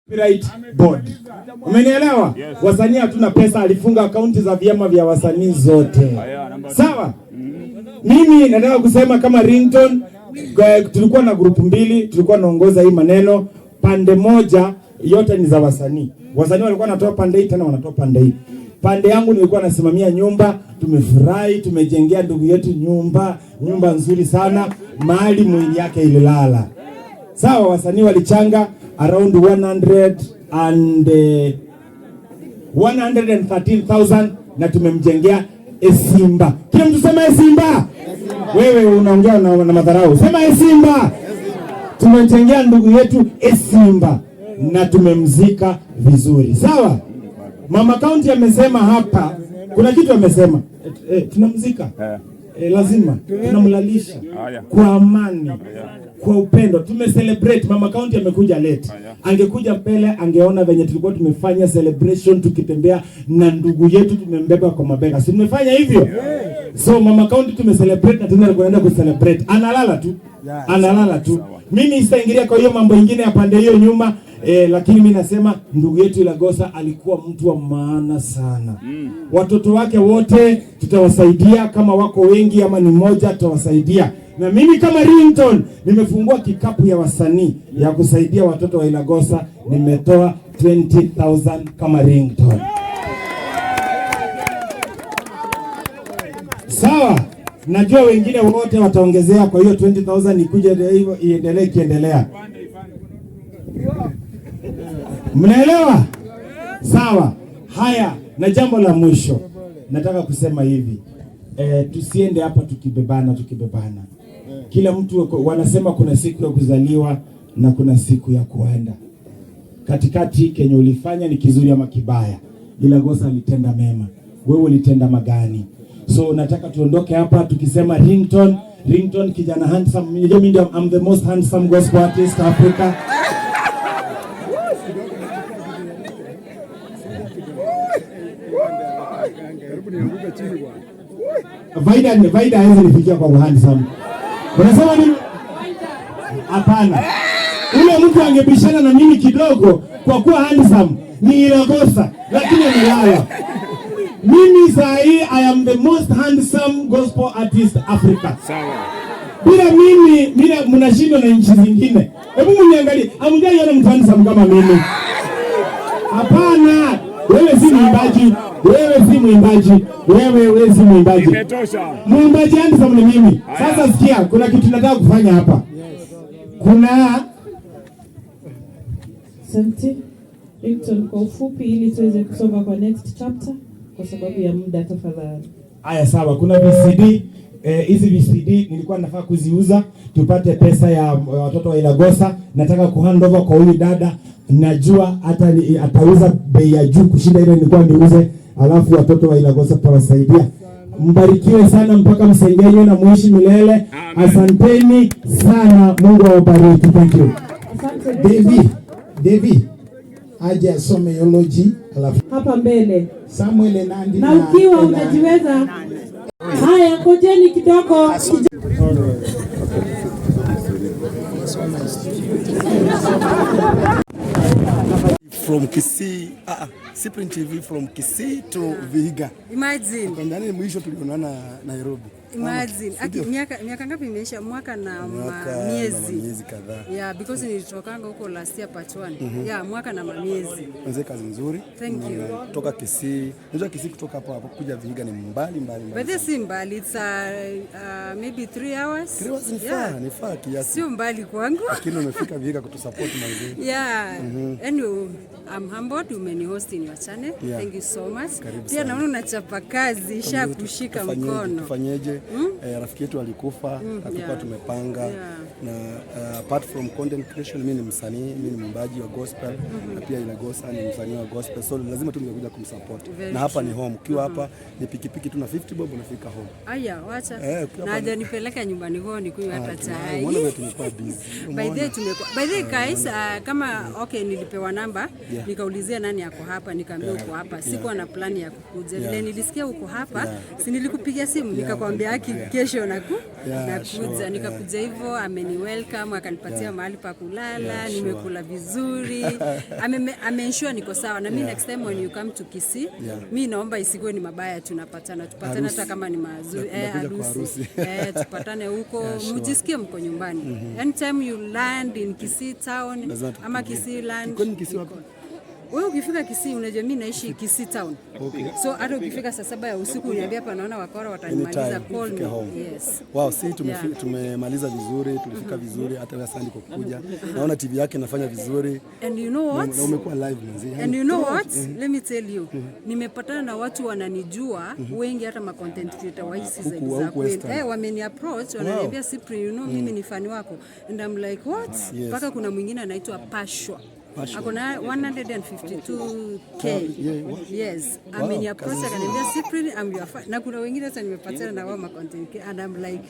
Copyright board. Umenielewa? Yes. Wasanii hatuna pesa, alifunga akaunti za vyama vya wasanii zote. Sawa? Mimi nataka kusema kama Ringtone, tulikuwa na grupu mbili, tulikuwa naongoza hii maneno. Pande moja yote ni za wasanii. Wasanii walikuwa wanatoa pande hii, tena wanatoa pande hii. Pande yangu nilikuwa nasimamia nyumba. Tumefurahi, tumejengea ndugu yetu nyumba nzuri sana, mahali mwili yake ililala. Sawa, wasanii walichanga around 113,000 na tumemjengea Simba. Kila mtu sema Simba. Wewe unaongea na madharau. Sema Simba. Tumemjengea ndugu yetu Simba na tumemzika vizuri. Sawa? Mama County amesema hapa kuna kitu amesema. Tunamzika. Lazima tunamlalisha kwa amani, kwa upendo. Tumecelebrate. Mama County amekuja late. Angekuja mbele angeona venye tulikuwa tumefanya celebration tukitembea na ndugu yetu, tumembeba kwa mabega. Si tumefanya hivyo? So Mama County tumecelebrate na tunaenda kucelebrate. Analala tu. Mimi sitaingilia kwa hiyo mambo mengine ya pande hiyo nyuma. Lakini mimi nasema ndugu yetu Ilagosa alikuwa mtu wa maana sana. Watoto wake wote tutawasaidia, kama wako wengi ama ni mmoja tutawasaidia. Na mimi kama Ringtone nimefungua kikapu ya wasanii ya kusaidia watoto wa Ilagosa. Nimetoa 20,000 kama Ringtone. Sawa? Najua wengine wote wataongezea, kwa hiyo 20,000 ikuje hivyo iendelee kiendelea. Mnaelewa? Sawa. Haya, na jambo la mwisho nataka kusema hivi. Tusiende hapa tukibebana. Kila mtu wanasema kuna siku ya kuzaliwa na kuna siku ya kuenda. Katikati kenye ulifanya ni kizuri ama kibaya. Ilagosa alitenda mema. Wewe ulitenda magani? So nataka tuondoke hapa tukisema Ringtone kijana handsome. I'm the most handsome gospel artist Africa. Vaida hawezi nifikia kwa handsome. Unasema nini? Hapana. Ule mtu angebishana na mimi kidogo kwa kuwa handsome ni Ilagosa, lakini amelala. Mimi sahi I am the most handsome gospel artist Africa. Sawa. Bila mimi mnashindwa na nchi zingine. Hebu mniangalie. Hamjaiona mtu handsome kama mimi. Hapana. Wewe si mwimbaji. Wewe si mwimbaji. Imetosha. Mwimbaji handsome ni mimi. Sasa sikia, kuna kitu nataka kufanya hapa. Kuna Asante. Ringtone kwa ufupi ili tuweze kusoma kwa next chapter kwa sababu ya muda tafadhali. Haya sawa, kuna VCD. Hizi VCD nilikuwa nafaa kuziuza tupate pesa ya watoto wa Ilagosa. Nataka kuhand over kwa huyu dada. Najua atauza bei ya juu kushinda ile nilikuwa niuze, alafu watoto wa Ilagosa tutawasaidia. Mbarikiwe sana mpaka msengenyo na muishi milele. Asanteni sana, Mungu awabariki. Thank you. Asante David aje asome theology alafu hapa mbele Samuel Nandi na ukiwa unajiweza. Haya, kojeni kidogo. From Kisii, Cyprian TV from Kisii to Vihiga. Imagine. Kwa ndani mwisho tulionana Nairobi. Imagine. Miaka ngapi imeisha? Mwaka na miezi kadhaa. Yeah, because nilitokanga huko last year part 1. Yeah, mwaka na miezi. Mzee, kazi nzuri. Thank you. Kutoka Kisii. Unajua Kisii kutoka hapo kuja Vihiga ni mbali. But this is mbali. It's maybe 3 hours. 3 hours ni faa kiasi. Sio mbali kwangu. Lakini umefika Vihiga kutusupport mzee. Yeah. Anyway, I'm humbled umeni host in your channel. Yeah. Thank you so much. Pia naona unachapa kazi, kushika mkono. Tufanyeje? Rafiki yetu alikufa, hatukuwa tumepanga. Na apart from content creation, mimi ni msanii, mimi ni mwimbaji wa gospel, na pia Ilagosa ni msanii wa gospel. So lazima tungekuja kumsupport. Na hapa ni home. Ukiwa hapa ni pikipiki tu na 50 bob unafika home. Aya, wacha. Na haja nipeleka nyumbani kwao nikunywe hata chai. Mbona wewe tumekuwa busy? By the way guys, kama nilipewa namba. nikaulizia nani yako hapa, nikaambia uko hapa. Sikuwa na plan ya kukuja. Vile nilisikia uko hapa, si nilikupigia simu nikakwambia kesho nakuja. Nikakuja hivyo, ameni welcome, akanipatia mahali pa kulala, nimekula vizuri. Ensure niko sawa. Na mimi next time when you come to Kisii, mimi naomba isikuwe ni mabaya, tupatane hata kama ni mazuri. Harusi. Tupatane huko, mjisikie mko nyumbani. Anytime you land in Kisii town ama Kisii land. Wewe ukifika Kisii, unajua mimi naishi Kisii town. So hata ukifika saa 7 ya usiku uniambia hapa naona wakora watanimaliza, call me. Yes. Wow, tumemaliza vizuri, tulifika vizuri, hata wewe asante kwa kuja. Naona TV yake inafanya vizuri. And you know what? Na umekuwa live mzee. And you know what? Let me tell you. Nimepatana na watu wananijua, wengi hata ma content creator wa hizi za kweli. Wameni approach, wananiambia Cyprian, you know mimi ni fan wako. And I'm like, what? Mpaka kuna mwingine anaitwa Pashwa. Akona 152K. Yes. Ameni approach akaniambia Cyprian, I'm your fan. Na kuna wengine hata nimepatana na wao ma content creator and I'm like,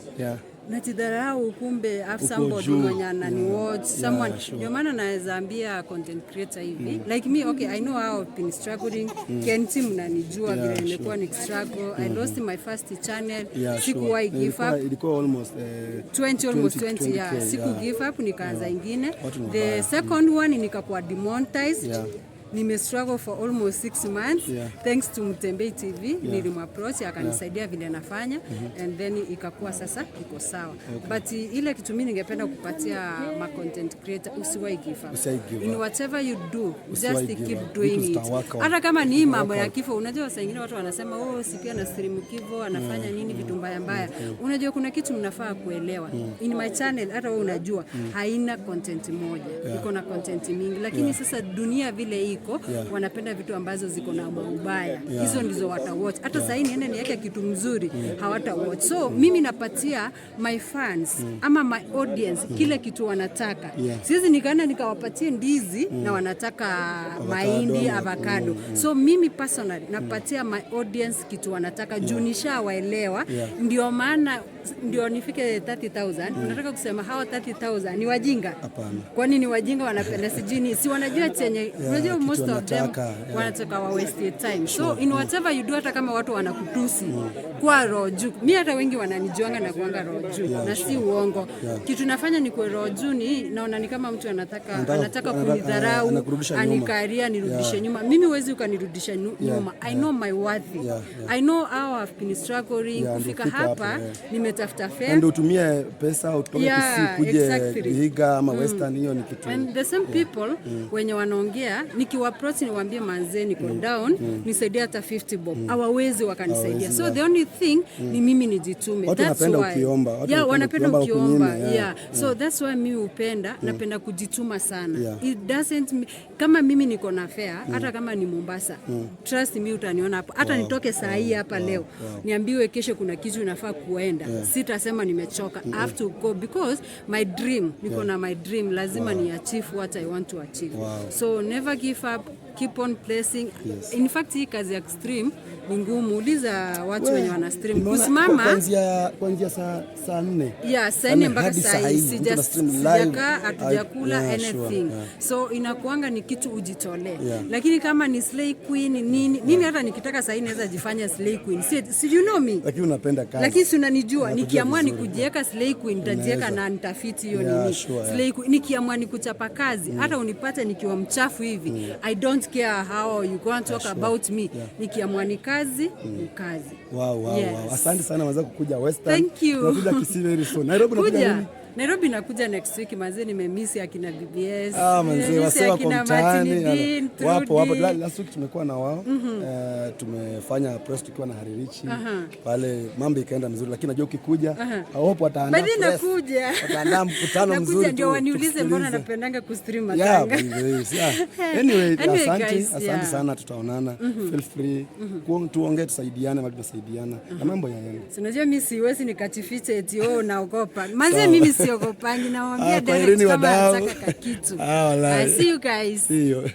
natidharau kumbe have somebody mwenye anani watch someone. Ndio maana naweza ambia content creator hivi like me, okay, I know how I've been struggling. Kenti mnanijua vile nimekuwa ni struggle. I lost my first channel. Sikuwahi give up. Ilikuwa almost 20 years. Siku give up, nikaanza ingine. The second one nikakuwa demonetized. Nime struggle for almost 6 months thanks to Mtembei TV. Nilimapproach akanisaidia vile nafanya and then ikakuwa sasa iko sawa. But ile kitu mimi ningependa kupatia ma content creator, usiwahi give up. In whatever you do, just keep doing it. Hata kama ni mambo ya kifo, unajua saa nyingine watu wanasema si pia na stream kifo anafanya nini vitu mbaya. Unajua kuna kitu mnafaa kuelewa. In my channel hata wewe unajua haina content moja. Iko na content mingi, lakini sasa dunia vile wanapenda vitu ambazo ziko na ubaya. Hizo ndizo wata watch. Hata sasa niende niweke kitu mzuri, hawata watch. So mimi napatia my fans ama my audience kile kitu wanataka. Siwezi nikaenda nikawapatie ndizi na wanataka mahindi, avocado. So mimi personally napatia my audience kitu wanataka, juu nishawaelewa. Ndio maana ndio nifike 30,000. Unataka kusema hao 30,000 ni wajinga? Hapana. Kwani ni wajinga wanapenda sijini? Si wanajua chenye, unajua most of them wanataka wa waste time. So in whatever you do, hata kama watu wanakutusi kwa roho juu. Mimi hata wengi wananijuanga na kuanga roho juu na si uongo. Kitu nafanya ni kwa roho juu, ni naona ni kama mtu anataka kunidharau, anikaria nirudishe nyuma. Mimi huwezi ukanirudisha nyuma. I know my worth. I know how I've been struggling kufika hapa. Nimetafuta fare. Ndio utumie pesa utoke Kisii kuje Vihiga ama Western, hiyo ni kitu. And the same people wenye wanaongea nikiwaapproach niwaambie manze niko down, nisaidie hata 50 bob. Hawawezi wakanisaidia. So the only thing ni mimi nijitume. That's why. Wanapenda ukiomba. So that's why mimi upenda, napenda kujituma sana. It doesn't kama mimi niko na fare, hata kama ni Mombasa. Trust me utaniona hapo. Hata nitoke saa hii hapa leo. Niambiwe kesho kuna kitu nafaa kuenda. Sitasema nimechoka. I have to go because my dream, niko na my dream, lazima ni achieve what I want to achieve. So never give up, keep on placing. In fact hii kazi ya stream ni ngumu. Uliza watu wenye wana stream kusimama kuanzia saa 4. Saa 4 mpaka saa hii sijakaa, hatujakula anything. So inakuanga ni kitu ujitolee. Lakini kama ni slay queen nini, mimi hata nikitaka saa hii naweza jifanya slay queen. Si you know me? Lakini unapenda kazi. Lakini si unanijua, nikiamua nikujieka slay queen nitajieka na nitafiti hiyo nini. Slay queen nikiamua nikuchapa kazi, hata unipate nikiwa mchafu hivi. I don't care how you go and talk about me. Nikiamua ni kazi, ni kazi. Wow. Asante sana mwanzo kukuja Western. Thank you. Nakuja Kisii very soon. Nairobi nakuja nini? Nairobi nakuja next week manze, nimemisi akina BBS. Manze wasema kwa mtaani. Wapo. Last week tumekuwa na wao. Tumefanya press tukiwa na Richie. Pale mambo ikaenda mzuri, lakini najua ukikuja hawapo wataandaa press. Bado nakuja. Wataandaa mkutano mzuri. Nakuja ndio waniulize mbona napendanga kustream matanga. Anyway, asante sana, tutaonana. Feel free. Tuongee, tusaidiane, bado tunasaidiana. Na mambo yaende. Unajua mimi siwezi nikajificha eti wewe unaogopa. Manze mimi siogopangi, nawaambia direct kama nataka kitu. I see you guys. See you.